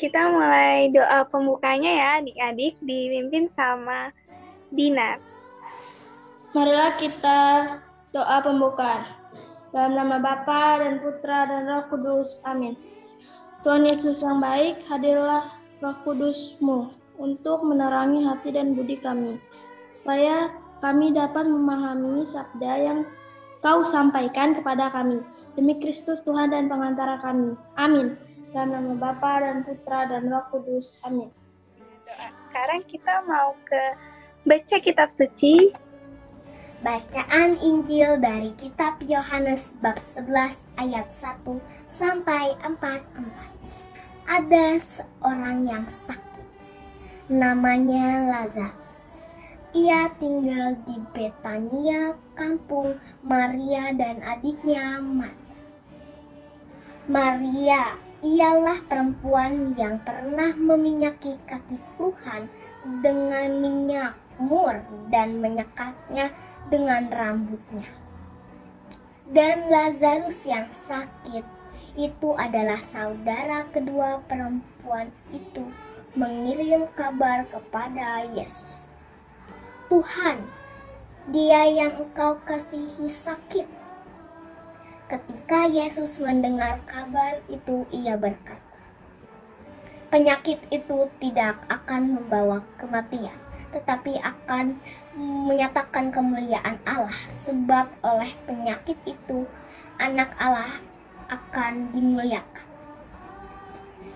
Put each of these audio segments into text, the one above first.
kita mulai doa pembukanya ya adik-adik, dipimpin sama Dinar. Marilah kita doa pembukaan. Dalam nama Bapa dan Putra dan Roh Kudus. Amin. Tuhan Yesus yang baik, hadirlah Roh Kudus-Mu untuk menerangi hati dan budi kami, supaya kami dapat memahami sabda yang Kau sampaikan kepada kami. Demi Kristus Tuhan dan pengantara kami. Amin. Dalam nama Bapa dan Putra dan Roh Kudus. Amin. Sekarang kita mau baca kitab suci. Bacaan Injil dari kitab Yohanes bab 11 ayat 1 sampai 44. Ada seorang yang sakit, namanya Lazarus. Ia tinggal di Betania, kampung Maria dan adiknya Marta. Maria ialah perempuan yang pernah meminyaki kaki Tuhan dengan minyak mur dan menyekatnya dengan rambutnya. Dan Lazarus yang sakit itu adalah saudara kedua perempuan itu mengirim kabar kepada Yesus. Tuhan, dia yang Engkau kasihi sakit. Ketika Yesus mendengar kabar itu, ia berkata, penyakit itu tidak akan membawa kematian, tetapi akan menyatakan kemuliaan Allah, sebab oleh penyakit itu anak Allah akan dimuliakan.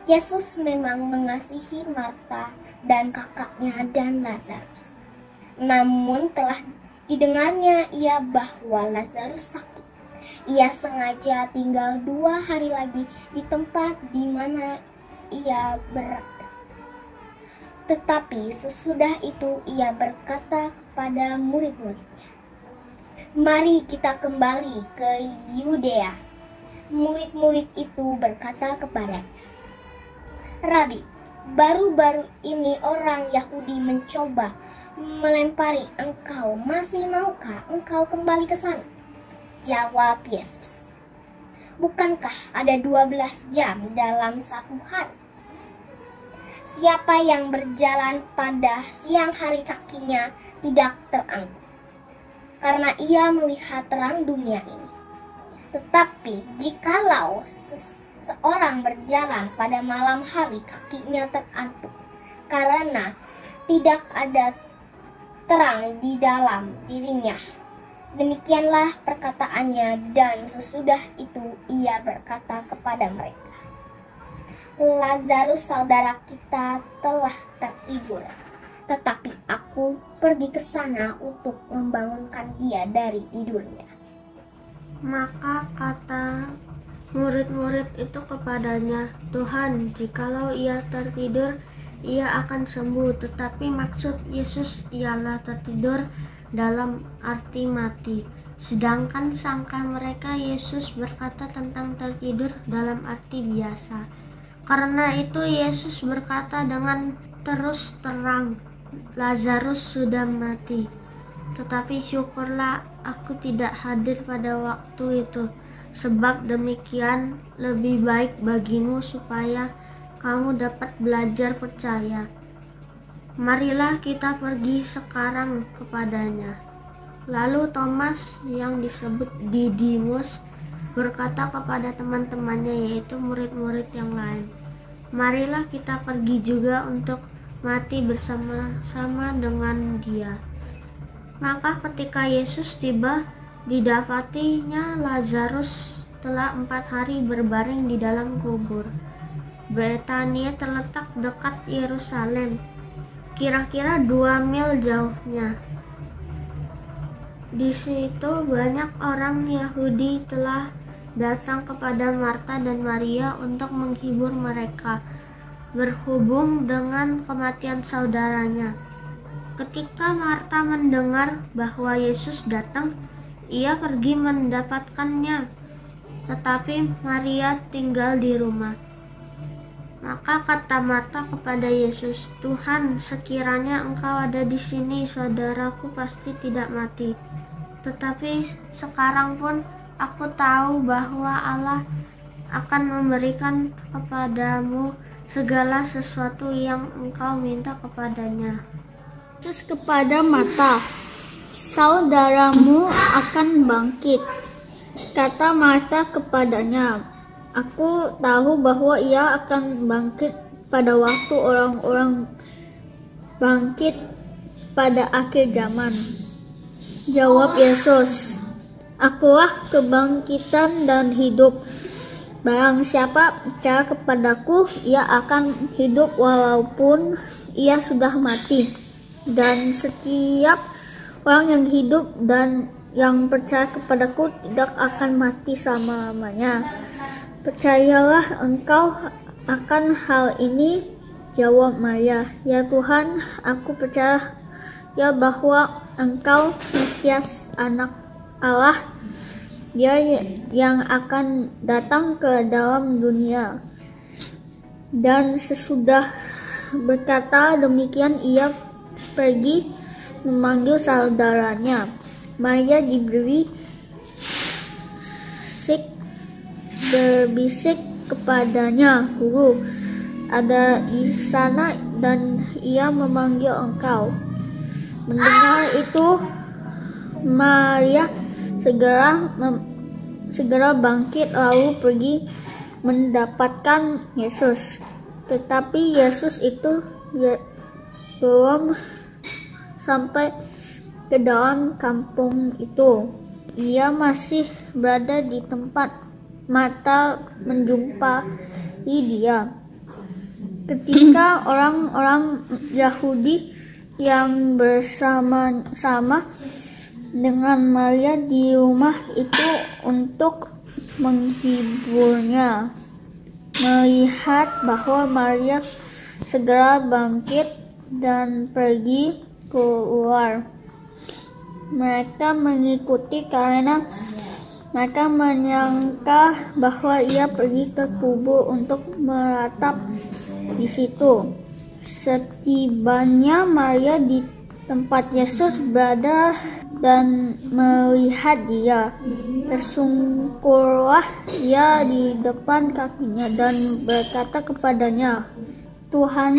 Yesus memang mengasihi Marta dan kakaknya dan Lazarus. Namun telah didengarnya ia bahwa Lazarus sakit. Ia sengaja tinggal 2 hari lagi di tempat di mana ia berada. Tetapi sesudah itu ia berkata kepada murid-muridnya, mari kita kembali ke Yudea. Murid-murid itu berkata kepadanya, Rabi, baru-baru ini orang Yahudi mencoba melempari engkau. Masih maukah engkau kembali ke sana? Jawab Yesus, bukankah ada 12 jam dalam satu hari? Siapa yang berjalan pada siang hari kakinya tidak terangkat, karena ia melihat terang dunia ini. Tetapi jikalau seorang berjalan pada malam hari, kakinya terantuk, karena tidak ada terang di dalam dirinya. Demikianlah perkataannya, dan sesudah itu ia berkata kepada mereka, Lazarus saudara kita telah tertidur, tetapi aku pergi ke sana untuk membangunkan dia dari tidurnya. Maka kata murid-murid itu kepadanya, Tuhan, jikalau ia tertidur, ia akan sembuh. Tetapi maksud Yesus ialah tertidur dalam arti mati. Sedangkan sangka mereka Yesus berkata tentang tertidur dalam arti biasa. Karena itu Yesus berkata dengan terus terang, Lazarus sudah mati. Tetapi syukurlah aku tidak hadir pada waktu itu, sebab demikian lebih baik bagimu supaya kamu dapat belajar percaya. Marilah kita pergi sekarang kepadanya. Lalu Thomas yang disebut Didimus berkata kepada teman-temannya, yaitu murid-murid yang lain, marilah kita pergi juga untuk mati bersama-sama dengan dia. Maka ketika Yesus tiba, didapatinya Lazarus telah 4 hari berbaring di dalam kubur. Betania terletak dekat Yerusalem, kira-kira 2 mil jauhnya. Di situ banyak orang Yahudi telah datang kepada Marta dan Maria untuk menghibur mereka berhubung dengan kematian saudaranya. Ketika Marta mendengar bahwa Yesus datang, ia pergi mendapatkannya, tetapi Maria tinggal di rumah. Maka kata Marta kepada Yesus, Tuhan, sekiranya engkau ada di sini, saudaraku pasti tidak mati. Tetapi sekarang pun aku tahu bahwa Allah akan memberikan kepadamu segala sesuatu yang engkau minta kepadanya. Terus kepada Marta, saudaramu akan bangkit. Kata Marta kepadanya, aku tahu bahwa ia akan bangkit pada waktu orang-orang bangkit pada akhir zaman. Jawab Yesus, akulah kebangkitan dan hidup. Barang siapa percaya kepadaku, ia akan hidup walaupun ia sudah mati. Dan setiap orang yang hidup dan yang percaya kepadaku tidak akan mati selama-lamanya. Percayalah engkau akan hal ini? Jawab Maria, ya Tuhan, aku percaya ya bahwa engkau Mesias, anak Allah, dia yang akan datang ke dalam dunia. Dan sesudah berkata demikian, ia pergi memanggil saudaranya. Maria berbisik kepadanya, Guru ada di sana dan ia memanggil engkau. Mendengar itu, Maria segera bangkit lalu pergi mendapatkan Yesus. Tetapi Yesus itu belum sampai ke dalam kampung itu. Ia masih berada di tempat Marta menjumpai dia. Ketika orang-orang Yahudi yang bersama-sama dengan Maria di rumah itu untuk menghiburnya, melihat bahwa Maria segera bangkit dan pergi keluar, mereka mengikuti karena mereka menyangka bahwa ia pergi ke kubur untuk meratap di situ. Setibanya Maria di tempat Yesus berada dan melihat dia, tersungkurlah ia di depan kakinya dan berkata kepadanya, Tuhan,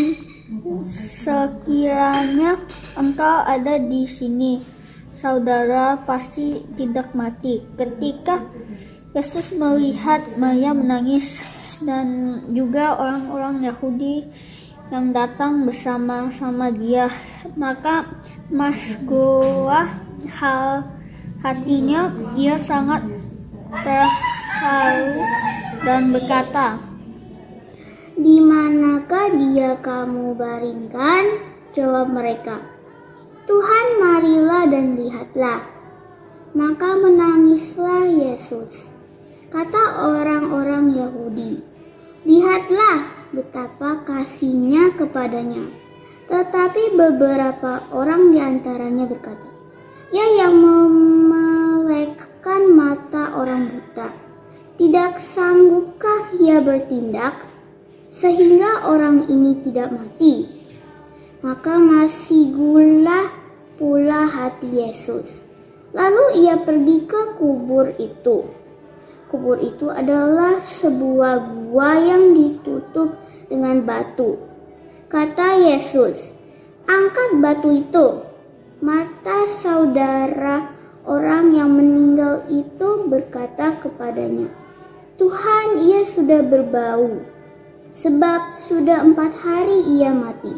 sekiranya engkau ada di sini, saudara pasti tidak mati. Ketika Yesus melihat Maria menangis dan juga orang-orang Yahudi yang datang bersama-sama dia, maka masgullah hatinya, ia sangat terharu dan berkata, Di manakah dia kamu baringkan? Jawab mereka, Tuhan, marilah dan lihatlah. Maka menangislah Yesus. Kata orang-orang Yahudi, lihatlah betapa kasihnya kepadanya. Tetapi beberapa orang di antaranya berkata, ya yang memelekkan mata orang buta, tidak sanggupkah ia bertindak sehingga orang ini tidak mati? Maka masgullah pula hati Yesus. Lalu ia pergi ke kubur itu. Kubur itu adalah sebuah gua yang ditutup dengan batu. Kata Yesus, angkat batu itu. Marta, saudara orang yang meninggal itu, berkata kepadanya, Tuhan, ia sudah berbau, sebab sudah 4 hari ia mati.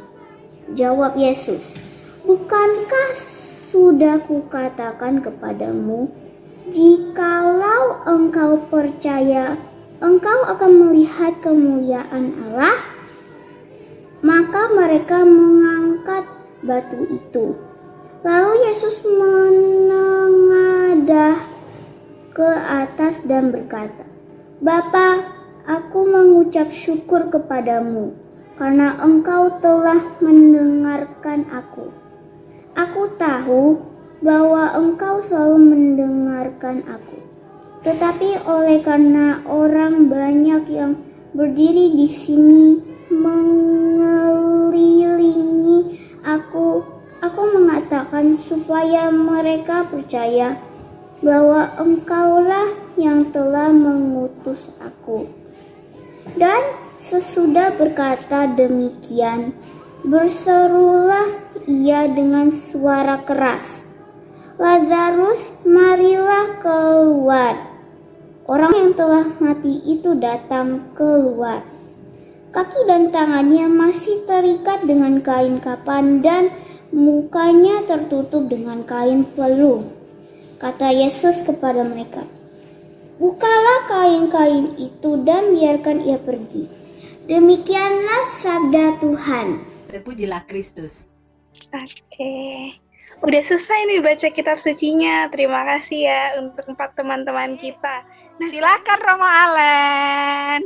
Jawab Yesus, bukankah sudah kukatakan kepadamu, jikalau engkau percaya, engkau akan melihat kemuliaan Allah? Maka mereka mengangkat batu itu. Lalu Yesus menengadah ke atas dan berkata, Bapa, aku mengucap syukur kepadamu, karena engkau telah mendengarkan aku. Aku tahu bahwa engkau selalu mendengarkan aku. Tetapi oleh karena orang banyak yang berdiri di sini mengelilingi aku mengatakan supaya mereka percaya bahwa engkaulah yang telah mengutus aku. Dan Sesudah berkata demikian, berserulah ia dengan suara keras, "Lazarus, marilah keluar." Orang yang telah mati itu datang keluar. Kaki dan tangannya masih terikat dengan kain kapan dan mukanya tertutup dengan kain peluh. Kata Yesus kepada mereka, "Bukalah kain-kain itu dan biarkan ia pergi." Demikianlah sabda Tuhan. Terpujilah Kristus. Oke. Udah selesai nih baca kitab sucinya. Terima kasih ya untuk 4 teman-teman kita. Nah, Silakan Romo Allen.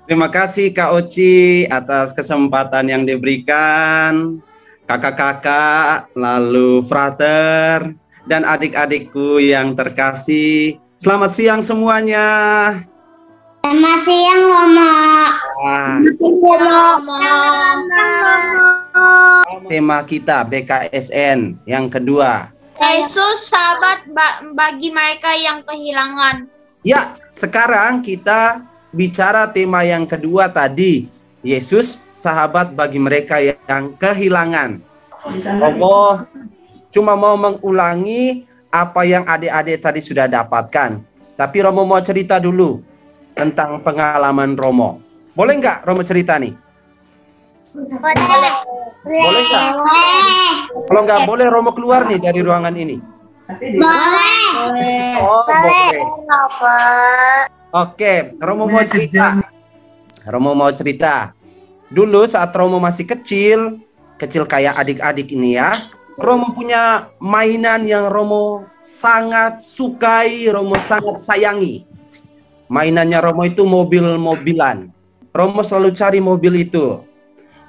Terima kasih Kak Oci atas kesempatan yang diberikan, kakak-kakak, lalu frater, dan adik-adikku yang terkasih. Selamat siang semuanya. Selamat siang, Romo. Tema kita BKSN yang kedua. Yesus sahabat bagi mereka yang kehilangan. Ya, sekarang kita bicara tema yang kedua tadi. Yesus sahabat bagi mereka yang kehilangan. Romo cuma mau mengulangi apa yang adik-adik tadi sudah dapatkan. Tapi Romo mau cerita dulu tentang pengalaman Romo. Boleh nggak Romo cerita nih? Boleh nggak? Kalau nggak boleh Romo keluar nih dari ruangan ini. Boleh. Oh, boleh. Oke, Romo mau cerita. Romo mau cerita. Dulu saat Romo masih kecil kayak adik-adik ini ya, Romo punya mainan yang Romo sangat sukai, Romo sangat sayangi. Mainannya Romo itu mobil-mobilan. Romo selalu cari mobil itu.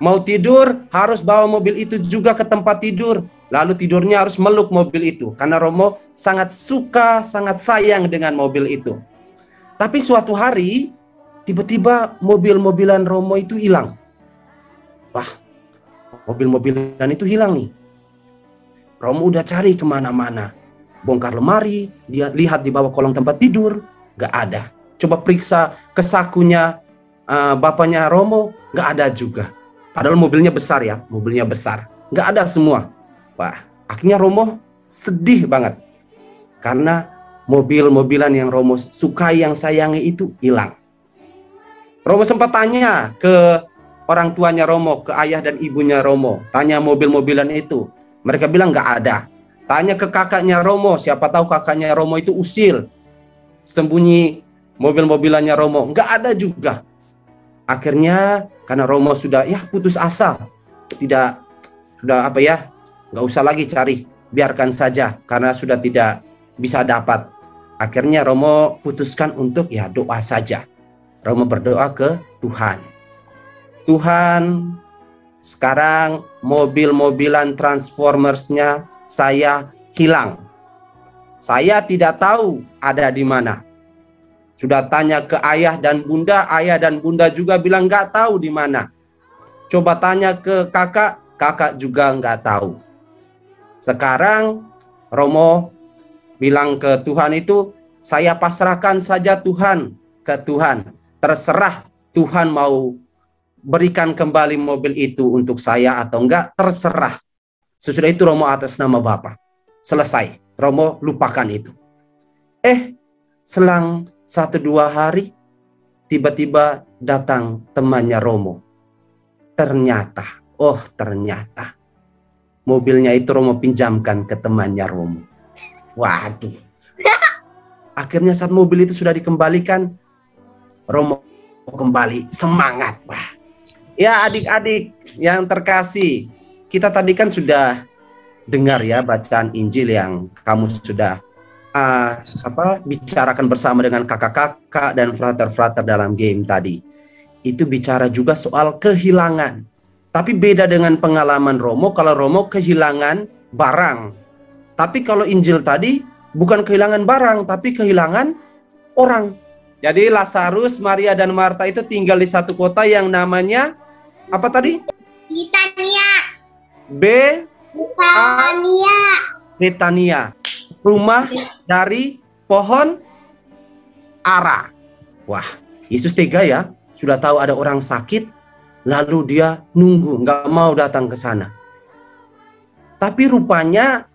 Mau tidur harus bawa mobil itu juga ke tempat tidur. Lalu tidurnya harus meluk mobil itu. Karena Romo sangat suka, sangat sayang dengan mobil itu. Tapi suatu hari, tiba-tiba mobil-mobilan Romo itu hilang. Wah, mobil-mobilan itu hilang nih. Romo udah cari kemana-mana. Bongkar lemari, dia lihat di bawah kolong tempat tidur, gak ada. Coba periksa ke sakunya bapaknya Romo, gak ada juga. Padahal mobilnya besar ya, mobilnya besar. Gak ada semua. Wah, akhirnya Romo sedih banget. Karena mobil-mobilan yang Romo sukai, yang sayangi itu hilang. Romo sempat tanya ke orang tuanya Romo, ke ayah dan ibunya Romo. Tanya mobil-mobilan itu. Mereka bilang gak ada. Tanya ke kakaknya Romo, siapa tahu kakaknya Romo itu usil. Sembunyi mobil-mobilannya Romo. Gak ada juga. Akhirnya karena Romo sudah putus asa. Sudah gak usah lagi cari. Biarkan saja karena sudah tidak bisa dapat. Akhirnya Romo putuskan untuk doa saja. Romo berdoa ke Tuhan. Tuhan, sekarang mobil-mobilan Transformers-nya saya hilang. Saya tidak tahu ada di mana. Sudah tanya ke ayah dan bunda juga bilang nggak tahu di mana. Coba tanya ke kakak juga nggak tahu. Sekarang Romo bilang ke Tuhan itu, saya pasrahkan saja Tuhan ke Tuhan. Terserah Tuhan mau berikan kembali mobil itu untuk saya atau enggak, terserah. Sesudah itu Romo atas nama Bapa. Selesai. Romo lupakan itu. Selang 1-2 hari, tiba-tiba datang temannya Romo. Ternyata mobilnya itu Romo pinjamkan ke temannya Romo. Waduh. Akhirnya saat mobil itu sudah dikembalikan, Romo kembali semangat. Wah. Ya adik-adik yang terkasih, kita tadi kan sudah dengar ya bacaan Injil yang kamu sudah bicarakan bersama dengan kakak-kakak dan frater-frater dalam game tadi. Itu bicara juga soal kehilangan. Tapi beda dengan pengalaman Romo, kalau Romo kehilangan barang. Tapi kalau Injil tadi bukan kehilangan barang, tapi kehilangan orang. Jadi Lazarus, Maria dan Marta itu tinggal di satu kota yang namanya apa tadi? Betania. Rumah dari pohon ara. Wah, Yesus tega ya, sudah tahu ada orang sakit, lalu dia nunggu, nggak mau datang ke sana. Tapi rupanya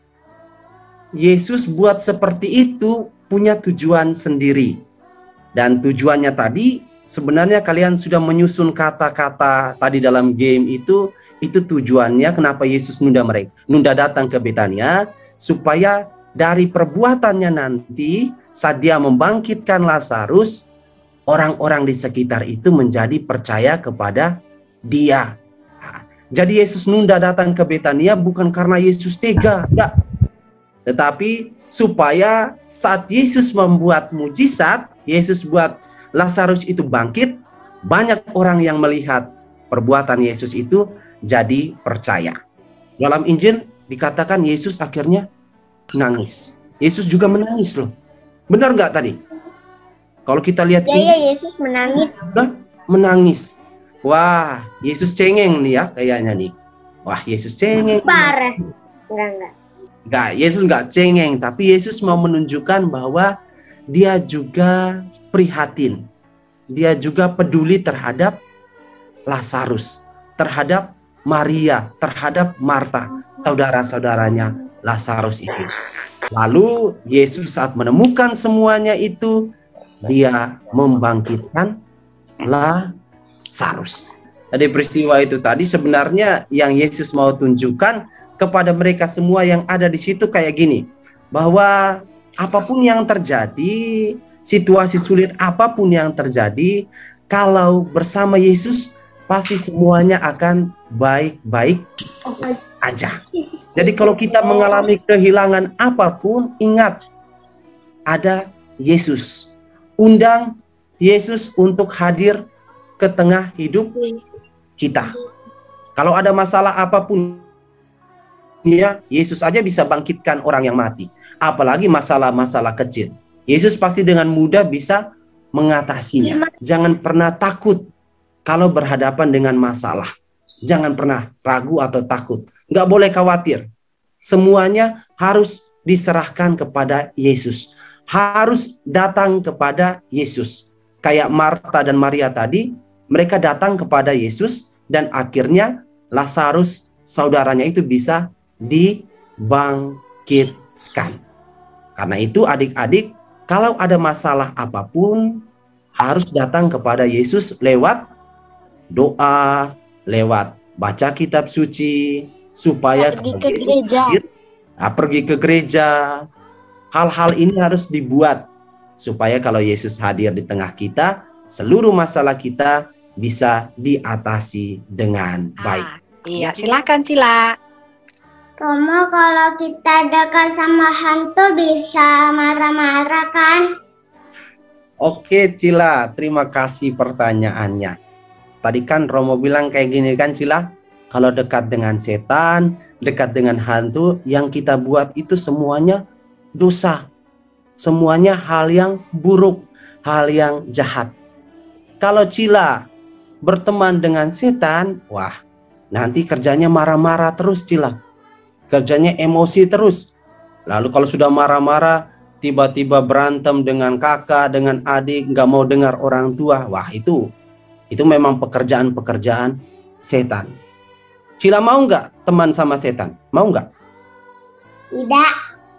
Yesus buat seperti itu punya tujuan sendiri. Dan tujuannya tadi, sebenarnya kalian sudah menyusun kata-kata tadi dalam game itu tujuannya kenapa Yesus nunda datang ke Betania, supaya dari perbuatannya nanti saat dia membangkitkan Lazarus, orang-orang di sekitar itu menjadi percaya kepada dia. Nah, jadi Yesus nunda datang ke Betania bukan karena Yesus tega, enggak. Tetapi supaya saat Yesus membuat mujizat, Yesus buat Lazarus itu bangkit, banyak orang yang melihat perbuatan Yesus itu jadi percaya. Dalam Injil dikatakan Yesus akhirnya nangis. Yesus juga menangis loh. Benar nggak tadi? Kalau kita lihat Ya, Yesus menangis. Menangis. Wah, Yesus cengeng nih ya kayaknya nih. Wah, Yesus cengeng. Parah. Enggak. Enggak, Yesus enggak cengeng, tapi Yesus mau menunjukkan bahwa dia juga prihatin. Dia juga peduli terhadap Lazarus, terhadap Maria, terhadap Marta, saudara-saudaranya Lazarus itu. Lalu Yesus saat menemukan semuanya itu, dia membangkitkan Lazarus. Dari peristiwa itu tadi sebenarnya yang Yesus mau tunjukkan kepada mereka semua yang ada di situ kayak gini, bahwa apapun yang terjadi, situasi sulit apapun yang terjadi, kalau bersama Yesus pasti semuanya akan baik-baik aja. Jadi kalau kita mengalami kehilangan apapun, ingat ada Yesus. Undang Yesus untuk hadir ke tengah hidup kita. Kalau ada masalah apapun, ya, Yesus aja bisa bangkitkan orang yang mati. Apalagi masalah-masalah kecil. Yesus pasti dengan mudah bisa mengatasinya. Jangan pernah takut kalau berhadapan dengan masalah. Jangan pernah ragu atau takut. Nggak boleh khawatir. Semuanya harus diserahkan kepada Yesus. Harus datang kepada Yesus. Kayak Marta dan Maria tadi, mereka datang kepada Yesus dan akhirnya Lazarus, saudaranya itu bisa dibangkitkan. Karena itu adik-adik, kalau ada masalah apapun, harus datang kepada Yesus lewat doa, lewat baca kitab suci, supaya pergi ke gereja. Pergi ke gereja. Hal-hal ini harus dibuat supaya kalau Yesus hadir di tengah kita, seluruh masalah kita bisa diatasi dengan baik. Iya, silakan Cila. Romo, kalau kita dekat sama hantu bisa marah-marah kan? Oke Cila, terima kasih pertanyaannya. Tadi kan Romo bilang kayak gini kan Cila, kalau dekat dengan setan, dekat dengan hantu, yang kita buat itu semuanya dosa. Semuanya hal yang buruk, hal yang jahat. Kalau Cila berteman dengan setan, wah, nanti kerjanya marah-marah terus Cila. Kerjanya emosi terus. Lalu kalau sudah marah-marah, tiba-tiba berantem dengan kakak, dengan adik, nggak mau dengar orang tua. Wah, itu memang pekerjaan-pekerjaan setan. Cila mau nggak teman sama setan? Mau nggak? Tidak.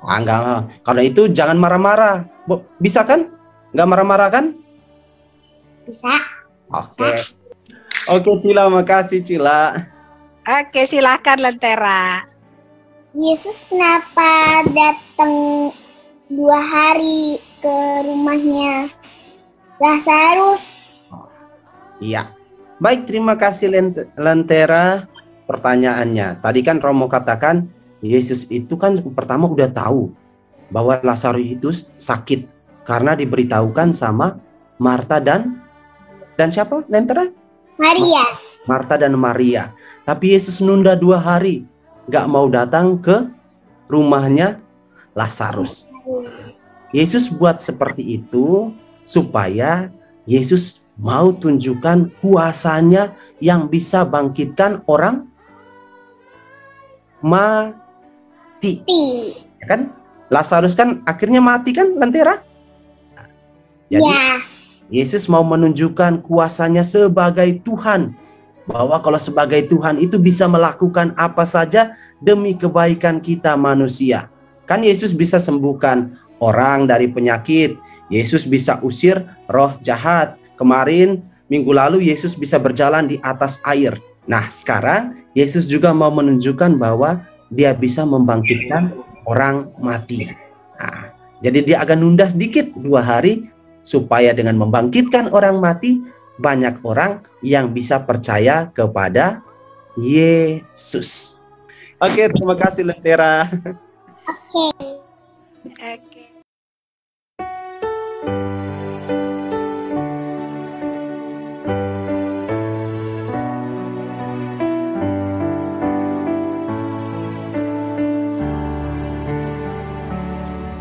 Ah, nggak. Kalau itu jangan marah-marah. Bisa kan? Nggak marah-marah kan? Bisa. Oke Cila, makasih Cila. Oke, silakan Lentera. Yesus kenapa datang 2 hari ke rumahnya Lazarus? Iya. Baik, terima kasih Lentera pertanyaannya. Tadi kan Romo katakan Yesus itu kan pertama udah tahu bahwa Lazarus itu sakit karena diberitahukan sama Marta dan siapa Lentera? Maria. Marta dan Maria. Tapi Yesus nunda 2 hari. Gak mau datang ke rumahnya Lazarus. Yesus buat seperti itu supaya Yesus mau tunjukkan kuasanya yang bisa bangkitkan orang mati. Ya kan? Lazarus kan akhirnya mati kan Lentera? Jadi, Yesus mau menunjukkan kuasanya sebagai Tuhan. Bahwa kalau sebagai Tuhan itu bisa melakukan apa saja demi kebaikan kita manusia. Kan Yesus bisa sembuhkan orang dari penyakit. Yesus bisa usir roh jahat. Kemarin, minggu lalu Yesus bisa berjalan di atas air. Nah, sekarang Yesus juga mau menunjukkan bahwa dia bisa membangkitkan orang mati. Nah, jadi dia agak nunda sedikit 2 hari supaya dengan membangkitkan orang mati, banyak orang yang bisa percaya kepada Yesus. Oke, terima kasih Lentera. Oke.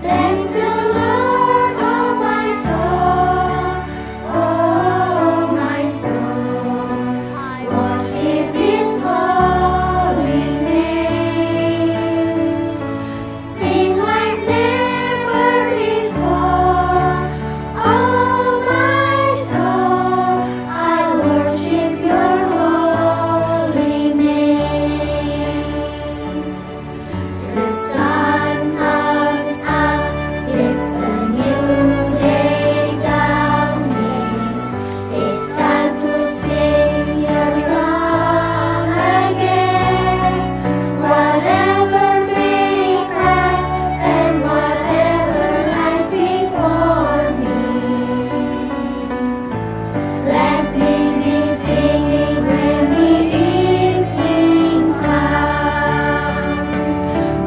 Bless the Lord, oh my soul, oh my soul. Worship His holy name. Sing like never before, oh my soul. I worship Your holy name. The sun comes up, it's a new day dawning. It's time to sing Your song again. Whatever may pass and whatever lies before me, let me be singing when the evening comes.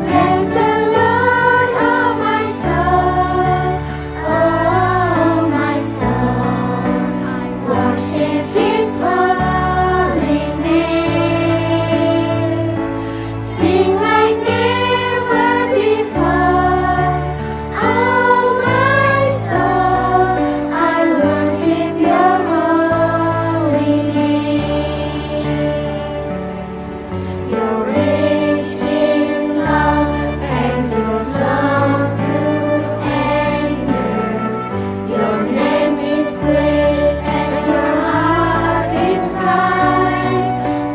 Bless the Lord, oh my soul, oh my soul. Worship His holy name. Sing like never before, oh my soul. I worship Your holy name. You're rich in love and You're slow to anger. Your name is great and Your heart is kind.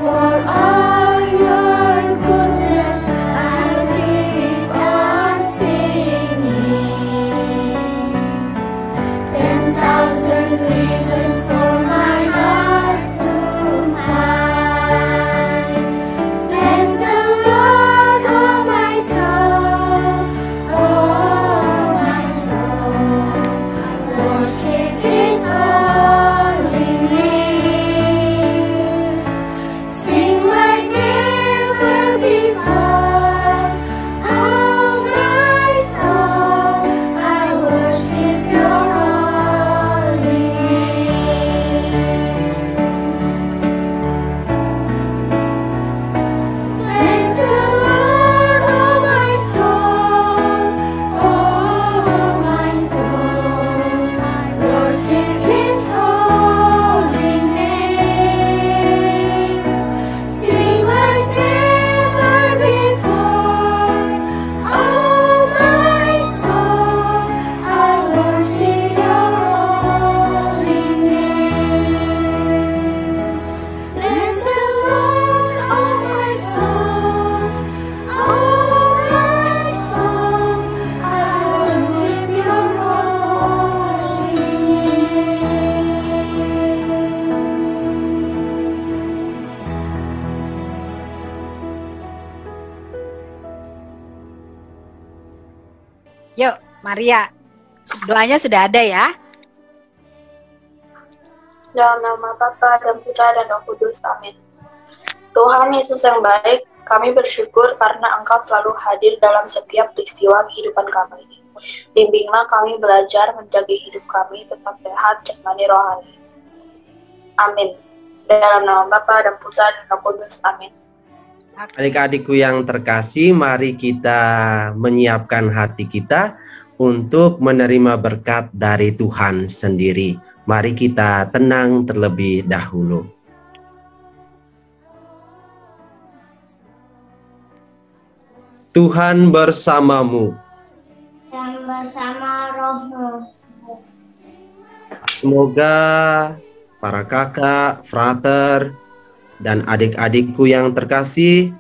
For all Your goodness, I'll keep on singing. 10,000 reasons for my heart to find. Bless the Lord, oh my soul, oh my soul. Worship His holy name. Sing like never before, oh my soul. I worship Your holy name. Bless the Lord, oh my soul, oh my soul. Worship His holy name. Sing like never before, oh my soul. I worship Your holy name. Bless the Lord, oh my soul, oh my soul. I worship Your holy Yuk, Maria. Doanya sudah ada ya? Dalam nama Bapa dan Putra dan Roh Kudus. Amin. Tuhan Yesus yang baik, kami bersyukur karena Engkau selalu hadir dalam setiap peristiwa kehidupan kami. Bimbinglah kami belajar menjaga hidup kami tetap sehat jasmani rohani. Amin. Dalam nama Bapa dan Putra dan Roh Kudus. Amin. Adik-adikku yang terkasih, mari kita menyiapkan hati kita untuk menerima berkat dari Tuhan sendiri. Mari kita tenang terlebih dahulu. Tuhan bersamamu. Dan bersama rohmu. Semoga para kakak, frater, dan adik-adikku yang terkasih,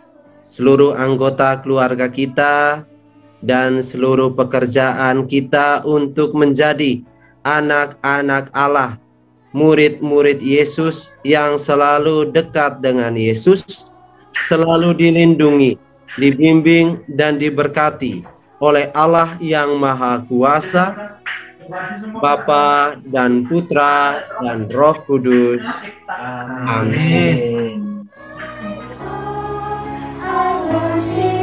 seluruh anggota keluarga kita, dan seluruh pekerjaan kita untuk menjadi anak-anak Allah, murid-murid Yesus yang selalu dekat dengan Yesus, selalu dilindungi, dibimbing, dan diberkati oleh Allah yang Maha Kuasa, Bapa dan Putra dan Roh Kudus. Amin. I worship